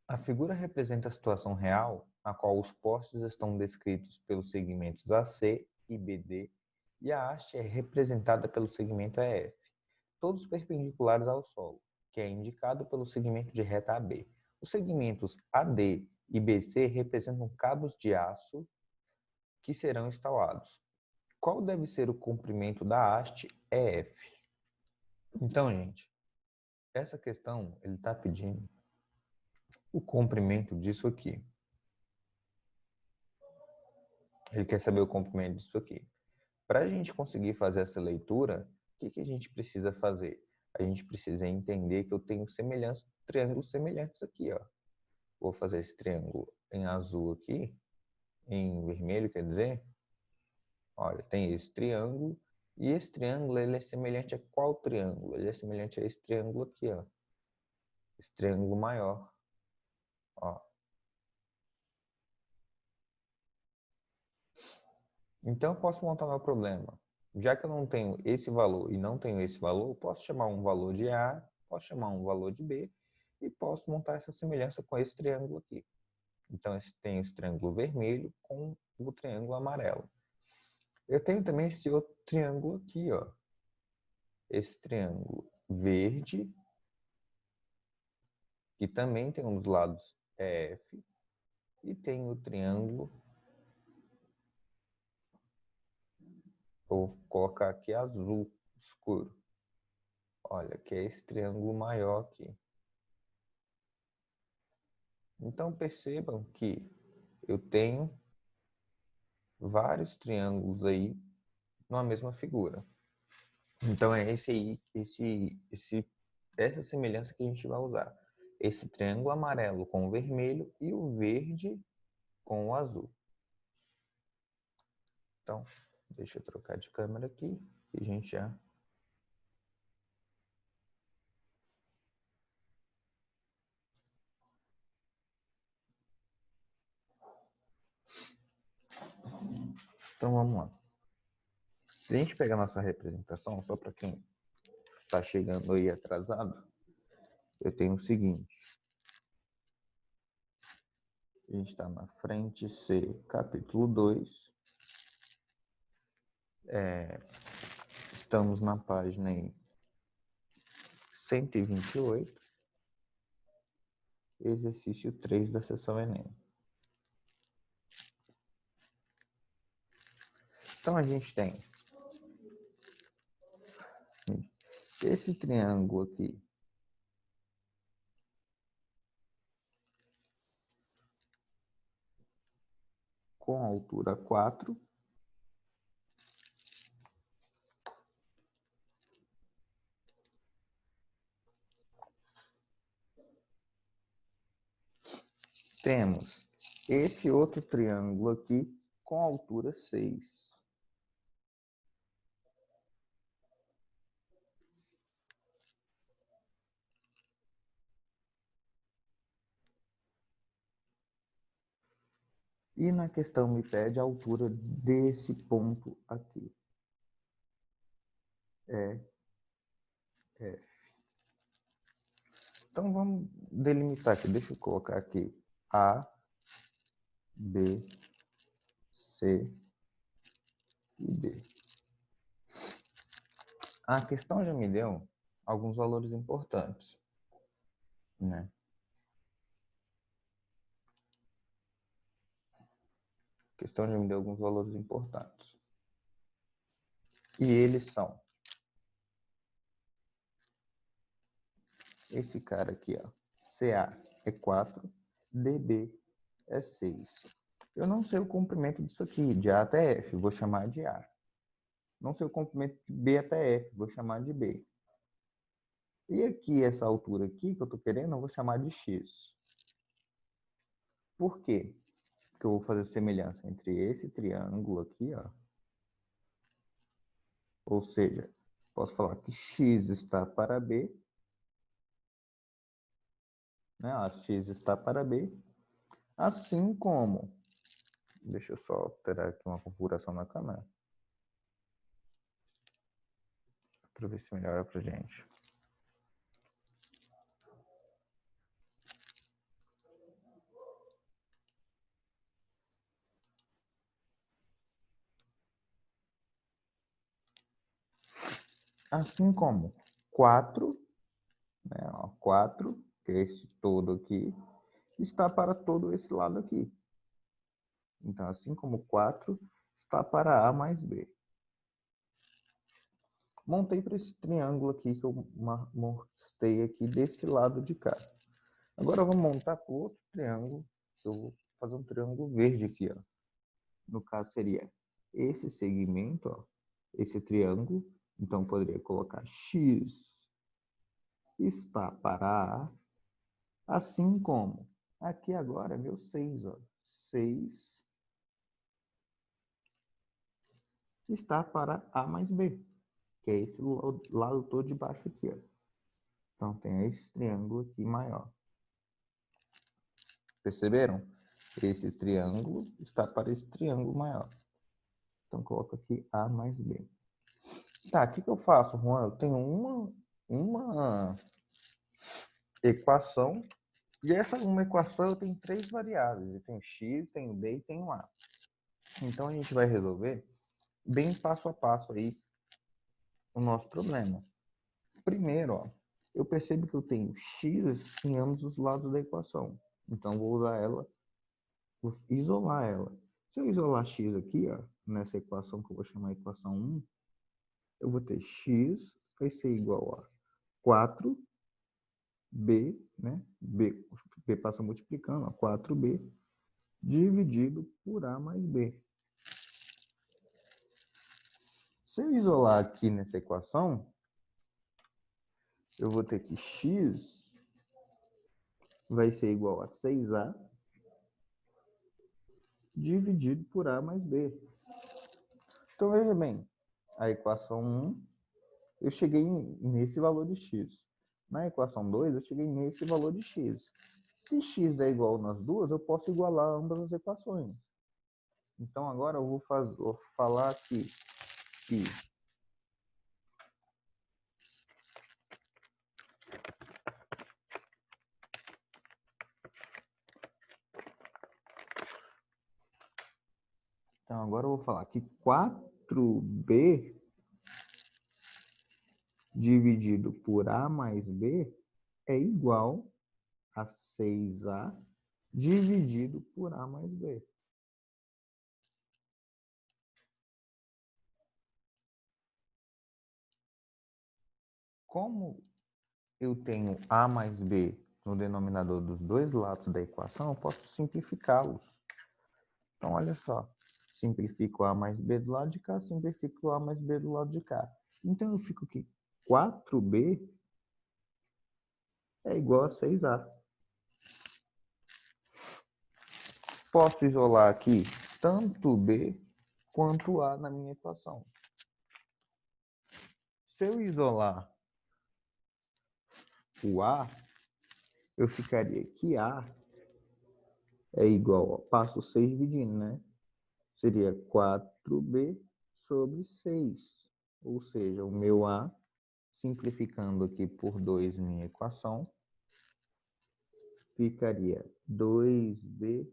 A figura representa a situação real, na qual os postes estão descritos pelos segmentos AC e BD, e a haste é representada pelo segmento EF, todos perpendiculares ao solo, que é indicado pelo segmento de reta AB. Os segmentos AD e BC representam cabos de aço que serão instalados. Qual deve ser o comprimento da haste EF? Então, gente, essa questão ele está pedindo o comprimento disso aqui. Ele quer saber o comprimento disso aqui. Para a gente conseguir fazer essa leitura, o que a gente precisa fazer? A gente precisa entender que eu tenho triângulos semelhantes aqui, ó. Vou fazer esse triângulo em azul aqui, em vermelho, quer dizer, olha, tem esse triângulo, e esse triângulo ele é semelhante a qual triângulo? Ele é semelhante a esse triângulo aqui, ó. Esse triângulo maior, ó. Então eu posso montar meu problema. Já que eu não tenho esse valor e não tenho esse valor, eu posso chamar um valor de A, posso chamar um valor de B, e posso montar essa semelhança com esse triângulo aqui. Então, tem esse triângulo vermelho com o triângulo amarelo. Eu tenho também esse outro triângulo aqui, ó. Esse triângulo verde, que também tem um dos lados EF, e tem o triângulo, vou colocar aqui azul escuro. Olha, que é esse triângulo maior aqui. Então, percebam que eu tenho vários triângulos aí numa mesma figura. Então, é essa semelhança que a gente vai usar. Esse triângulo amarelo com o vermelho e o verde com o azul. Então, deixa eu trocar de câmera aqui e a gente já... Então, vamos lá. Se a gente pegar a nossa representação, só para quem está chegando aí atrasado, eu tenho o seguinte. A gente está na frente C, capítulo 2. Estamos na página aí 128. Exercício 3 da seção Enem. Então, a gente tem esse triângulo aqui, com altura 4. Temos esse outro triângulo aqui com altura 6. E na questão me pede a altura desse ponto aqui. É F. Então vamos delimitar aqui. Deixa eu colocar aqui A, B, C e D. A questão já me deu alguns valores importantes, né? A questão já me deu alguns valores importantes. E eles são esse cara aqui, ó. CA é 4, DB é 6. Eu não sei o comprimento disso aqui, de A até F, vou chamar de A. Não sei o comprimento de B até F, vou chamar de B. E aqui, essa altura aqui que eu estou querendo, eu vou chamar de X. Por quê? Porque eu vou fazer semelhança entre esse triângulo aqui, ó. Ou seja, posso falar que X está para B, né? X está para B, assim como, deixa eu só alterar aqui uma configuração na câmera, para ver se melhora para gente. Assim como 4, né, ó, 4, que é esse todo aqui, está para todo esse lado aqui. Então, assim como 4 está para A mais B. Montei para esse triângulo aqui que eu mostrei aqui desse lado de cá. Agora eu vou montar para o outro triângulo. Eu vou fazer um triângulo verde aqui, ó. No caso seria esse segmento, ó, esse triângulo. Então eu poderia colocar X está para A, assim como aqui agora é meu 6, ó. 6 está para A mais B, que é esse lado todo de baixo aqui, ó. Então tem esse triângulo aqui maior. Perceberam? Esse triângulo está para esse triângulo maior. Então coloco aqui A mais B. Tá, o que eu faço, Juan? Eu tenho uma equação, e essa uma equação eu tenho 3 variáveis. Eu tenho x, tenho b e tenho a. Então a gente vai resolver bem passo a passo aí o nosso problema. Primeiro, ó, eu percebo que eu tenho x em ambos os lados da equação. Então vou usar ela, vou isolar ela. Se eu isolar x aqui, ó, nessa equação que eu vou chamar de equação 1, eu vou ter x vai ser igual a 4b, né? B passa multiplicando, ó, 4b dividido por a mais b. Se eu isolar aqui nessa equação, eu vou ter que x vai ser igual a 6a dividido por a mais b. Então, veja bem, a equação 1, eu cheguei nesse valor de x. Na equação 2, eu cheguei nesse valor de x. Se x é igual nas duas, eu posso igualar ambas as equações. Então, agora eu vou falar aqui que então, agora eu vou falar que 4b dividido por a mais b é igual a 6a dividido por a mais b. Como eu tenho a mais b no denominador dos dois lados da equação, eu posso simplificá-los. Então, olha só. Simplifico a mais b do lado de cá, simplifico a mais b do lado de cá. Então, eu fico que 4b é igual a 6a. Posso isolar aqui tanto b quanto a na minha equação. Se eu isolar o a, eu ficaria que a é igual, ó, passo 6 dividindo, né? Seria 4b sobre 6. Ou seja, o meu a, simplificando aqui por 2 minha equação, ficaria 2b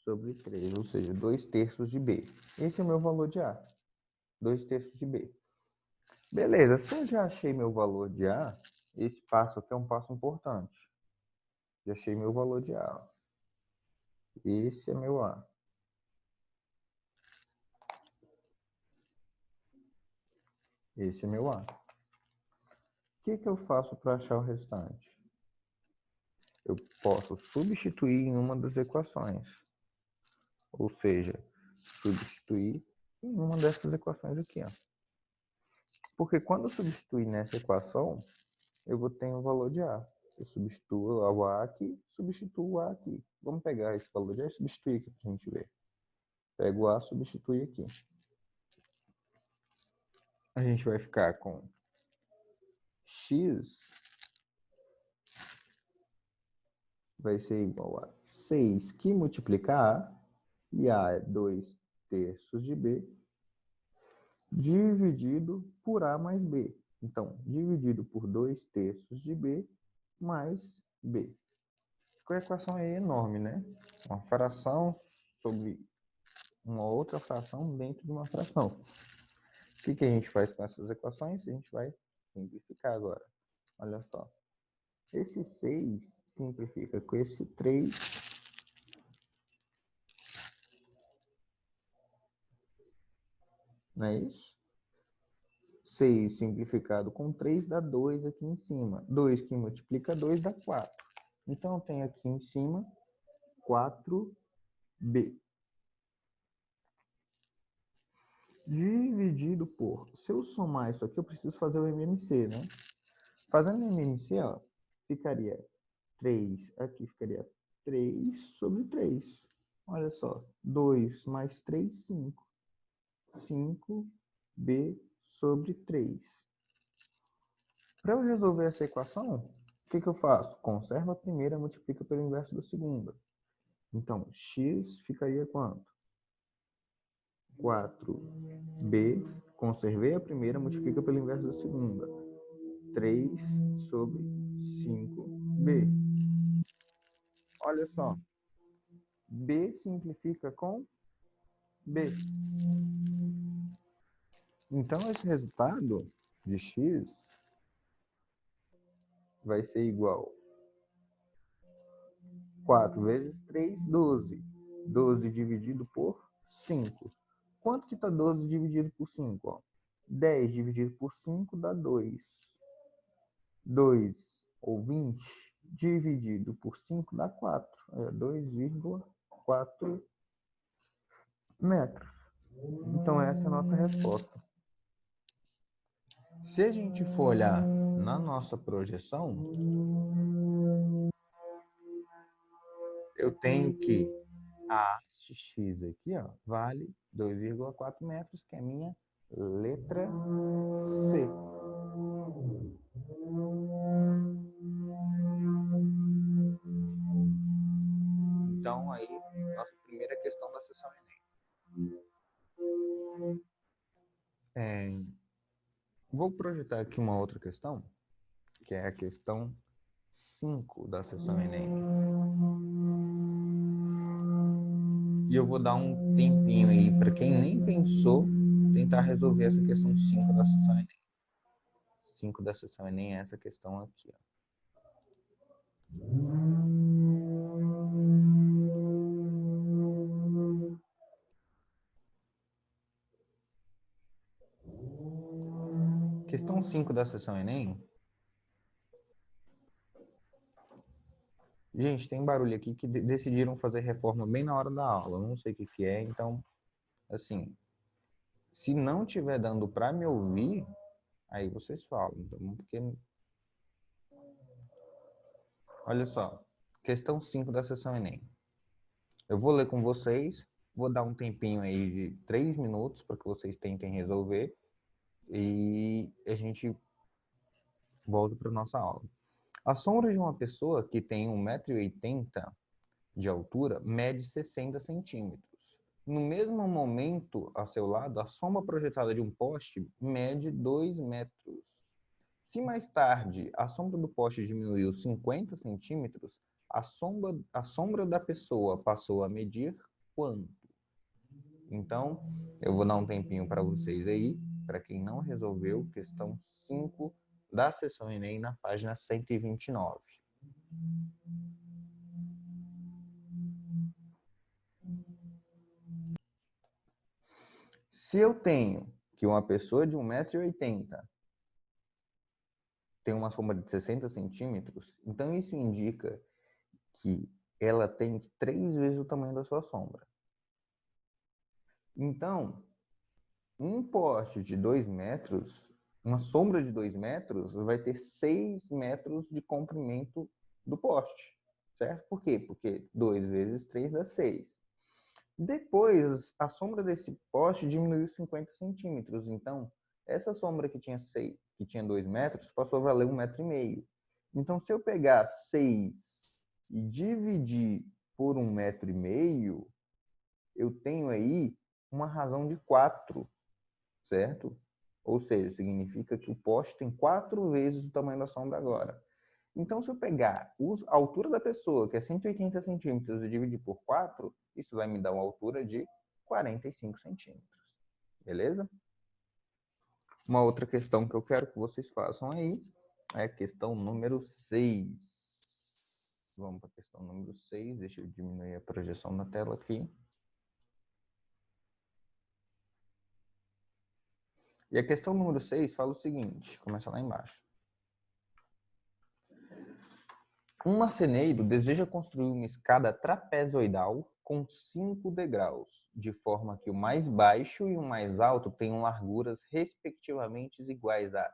sobre 3, ou seja, 2/3 de b. Esse é o meu valor de a, 2/3 de b. Beleza, se eu já achei meu valor de a, esse passo aqui é um passo importante. Já achei meu valor de a. Esse é meu a. Esse é meu a. O que eu faço para achar o restante? Eu posso substituir em uma das equações. Ou seja, substituir em uma dessas equações aqui, ó. Porque quando eu substituir nessa equação, eu vou ter o valor de A. Eu substituo o A aqui, substituo o A aqui. Vamos pegar esse valor de A e substituir aqui para a gente ver. Pego o A, substitui aqui. A gente vai ficar com x vai ser igual a 6 que multiplica A, e A é 2/3 de B, dividido por A mais B. Então, dividido por 2/3 de B mais B. A equação é enorme, né? Uma fração sobre uma outra fração dentro de uma fração. O que a gente faz com essas equações? A gente vai simplificar agora. Olha só. Esse 6 simplifica com esse 3. Não é isso? 6 simplificado com 3 dá 2 aqui em cima. 2 que multiplica 2 dá 4. Então, eu tenho aqui em cima 4b. Dividido por... Se eu somar isso aqui, eu preciso fazer o MMC, né? Fazendo o MMC, ó, ficaria 3. Aqui ficaria 3 sobre 3. Olha só. 2 mais 3, 5. 5b sobre 3. Para eu resolver essa equação, o que eu faço? Conservo a primeira, multiplica pelo inverso da segunda. Então, x ficaria quanto? 4b, conservei a primeira, multiplica pelo inverso da segunda. 3 sobre 5b. Olha só. b simplifica com b. Então, esse resultado de x vai ser igual 4 vezes 3, 12. 12 dividido por 5. Quanto que está 12 dividido por 5? Ó? 10 dividido por 5 dá 2. 2 ou 20 dividido por 5 dá 4. É 2,4 metros. Então, essa é a nossa resposta. Se a gente for olhar na nossa projeção, eu tenho que a haste x aqui, ó, vale 2,4 metros, que é a minha letra C. Então, aí, nossa primeira questão da sessão Enem. Vou projetar aqui uma outra questão, que é a questão 5 da sessão Enem. E eu vou dar um tempinho aí para quem nem pensou tentar resolver essa questão 5 da sessão Enem. 5 da sessão Enem é essa questão aqui, ó. Questão 5 da sessão Enem. Gente, tem barulho aqui que decidiram fazer reforma bem na hora da aula. Eu não sei o que é, então, assim, se não estiver dando para me ouvir, aí vocês falam. Então, porque... Olha só, questão 5 da sessão Enem. Eu vou ler com vocês, vou dar um tempinho aí de 3 minutos para que vocês tentem resolver e a gente volta para nossa aula. A sombra de uma pessoa que tem 1,80 m de altura mede 60 centímetros. No mesmo momento, a seu lado, a sombra projetada de um poste mede 2 metros. Se mais tarde a sombra do poste diminuiu 50 centímetros, a sombra da pessoa passou a medir quanto? Então, eu vou dar um tempinho para vocês aí, para quem não resolveu, questão 5 da sessão Enem na página 129. Se eu tenho que uma pessoa de 1,80 m tem uma sombra de 60 centímetros, então isso indica que ela tem 3 vezes o tamanho da sua sombra. Então, um poste de 2 metros, uma sombra de 2 metros, vai ter 6 metros de comprimento do poste, certo? Por quê? Porque 2 vezes 3 dá 6. Depois, a sombra desse poste diminuiu 50 centímetros. Então, essa sombra que tinha 2 metros passou a valer 1,5 m. Então, se eu pegar 6 e dividir por 1,5 m, eu tenho aí uma razão de 4, certo? Ou seja, significa que o poste tem 4 vezes o tamanho da sombra agora. Então, se eu pegar a altura da pessoa, que é 180 centímetros, e dividir por 4, isso vai me dar uma altura de 45 centímetros. Beleza? Uma outra questão que eu quero que vocês façam aí é a questão número 6. Vamos para a questão número 6. Deixa eu diminuir a projeção da tela aqui. E a questão número 6 fala o seguinte, começa lá embaixo. Um marceneiro deseja construir uma escada trapezoidal com 5 degraus, de forma que o mais baixo e o mais alto tenham larguras respectivamente iguais a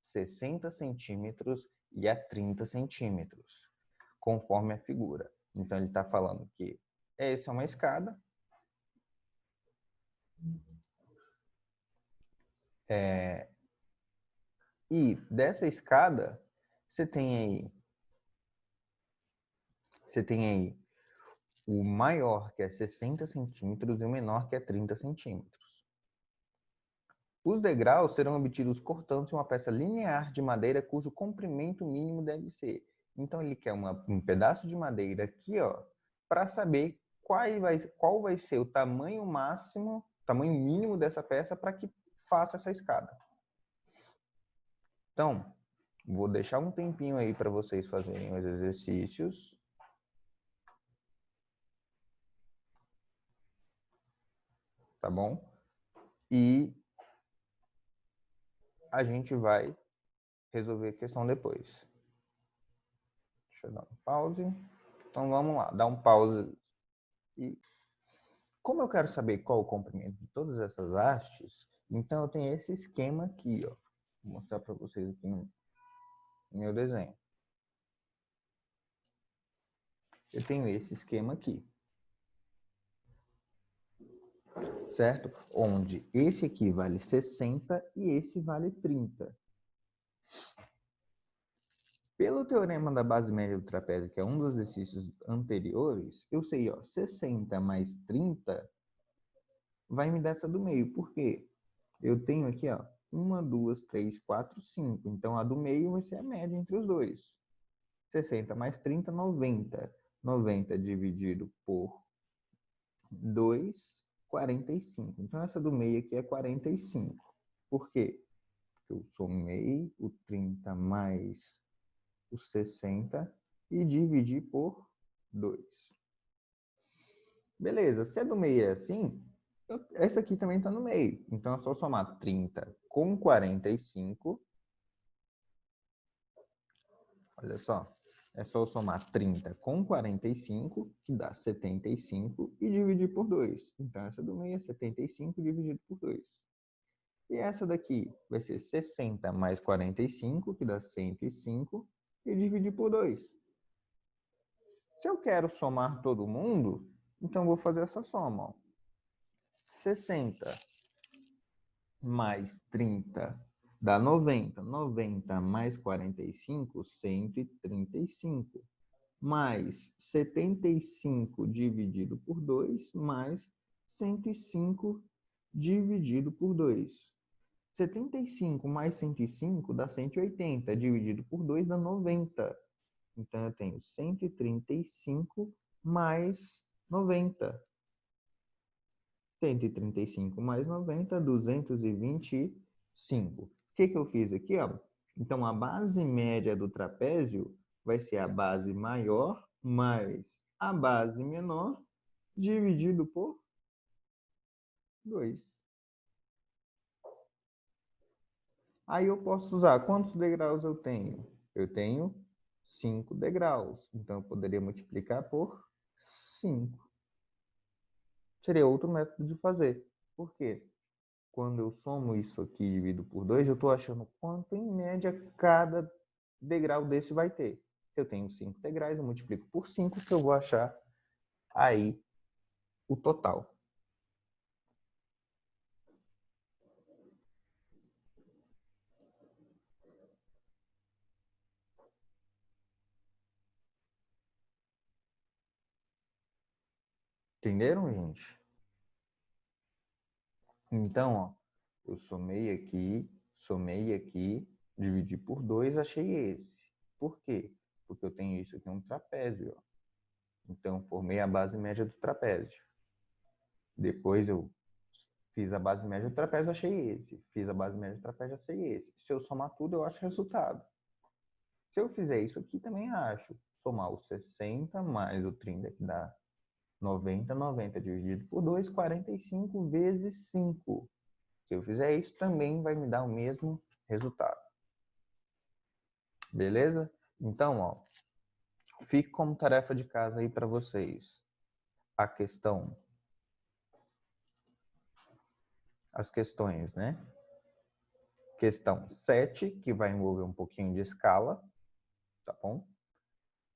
60 centímetros e a 30 centímetros, conforme a figura. Então, ele está falando que essa é uma escada. E dessa escada, você tem aí o maior, que é 60 centímetros, e o menor, que é 30 centímetros. Os degraus serão obtidos cortando-se uma peça linear de madeira cujo comprimento mínimo deve ser. Então, ele quer um pedaço de madeira aqui, ó, para saber qual vai ser o tamanho máximo, tamanho mínimo dessa peça para que faça essa escada. Então, vou deixar um tempinho aí para vocês fazerem os exercícios. Tá bom? E a gente vai resolver a questão depois. Deixa eu dar um pause. Então, vamos lá, dar um pause. E como eu quero saber qual o comprimento de todas essas hastes, então eu tenho esse esquema aqui, ó. Vou mostrar para vocês aqui no meu desenho. Eu tenho esse esquema aqui. Certo? Onde esse aqui vale 60 e esse vale 30. Pelo teorema da base média do trapézio, que é um dos exercícios anteriores, eu sei, ó, 60 mais 30 vai me dar essa do meio. Por quê? Eu tenho aqui, ó, 1, 2, 3, 4, 5. Então, a do meio vai ser a média entre os dois. 60 mais 30, 90. 90 dividido por 2, 45. Então, essa do meio aqui é 45. Por quê? Porque eu somei o 30 mais o 60 e dividi por 2. Beleza, se é do meio é assim, essa aqui também está no meio. Então é só somar 30 com 45. Olha só, é só somar 30 com 45, que dá 75, e dividir por 2. Então essa do meio é 75 dividido por 2. E essa daqui vai ser 60 mais 45, que dá 105, e dividir por 2. Se eu quero somar todo mundo, então vou fazer essa soma. Ó. 60 mais 30 dá 90. 90 mais 45, 135. Mais 75 dividido por 2, mais 105 dividido por 2. 75 mais 105 dá 180, dividido por 2 dá 90. Então, eu tenho 135 mais 90. 135 mais 90, 225. O que eu fiz aqui? Ó? Então, a base média do trapézio vai ser a base maior mais a base menor dividido por 2. Aí eu posso usar quantos degraus eu tenho? Eu tenho 5 degraus. Então, eu poderia multiplicar por 5. Seria outro método de fazer. Por quê? Quando eu somo isso aqui e divido por 2, eu estou achando quanto, em média, cada degrau desse vai ter. Se eu tenho 5 degraus, eu multiplico por 5, que eu vou achar aí o total. Entenderam, gente? Então, ó, eu somei aqui, dividi por 2, achei esse. Por quê? Porque eu tenho isso aqui, um trapézio. Ó. Então, formei a base média do trapézio. Depois eu Fiz a base média do trapézio, achei esse. Fiz a base média do trapézio, achei esse. Se eu somar tudo, eu acho o resultado. Se eu fizer isso aqui, também acho. Somar o 60 mais o 30, que dá 90. 90 dividido por 2, 45 vezes 5. Se eu fizer isso, também vai me dar o mesmo resultado. Beleza? Então, ó, fique como tarefa de casa aí para vocês. As questões, né? Questão 7, que vai envolver um pouquinho de escala, tá bom?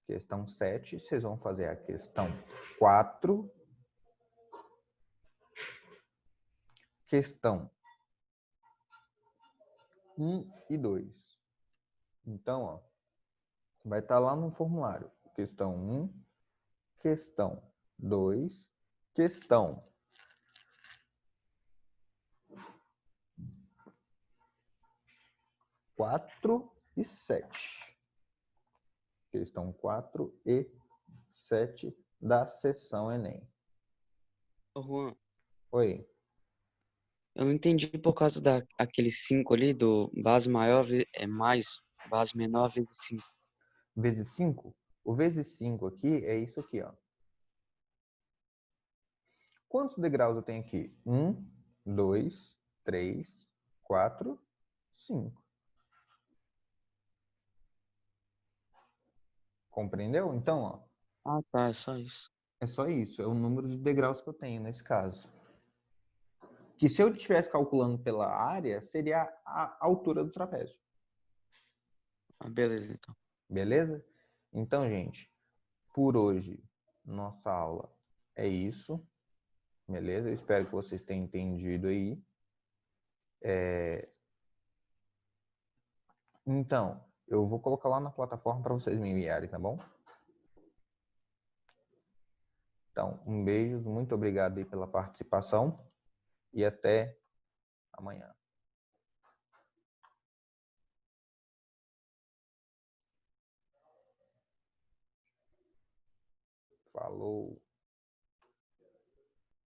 Questão 7, vocês vão fazer a questão 4, questão 1 e 2. Então, ó, vai estar lá no formulário. Questão 1, questão 2, questão 4 e 7. Questão 4 e 7 da sessão Enem. Ô, Juan, Oi. eu não entendi por causa daquele 5 ali, do base maior é mais base menor vezes 5. Vezes 5? O vezes 5 aqui é isso aqui, ó. Quantos degraus eu tenho aqui? 1, 2, 3, 4, 5. Compreendeu? Então, ó, Ah, tá, é só isso. é só isso. É o número de degraus que eu tenho nesse caso. Que se eu estivesse calculando pela área, seria a altura do trapézio. Ah, beleza, então. Beleza? Então, gente, por hoje, nossa aula é isso. Beleza? Eu espero que vocês tenham entendido aí. Então, eu vou colocar lá na plataforma para vocês me enviarem, tá bom? Então, um beijo, muito obrigado aí pela participação e até amanhã. Falou!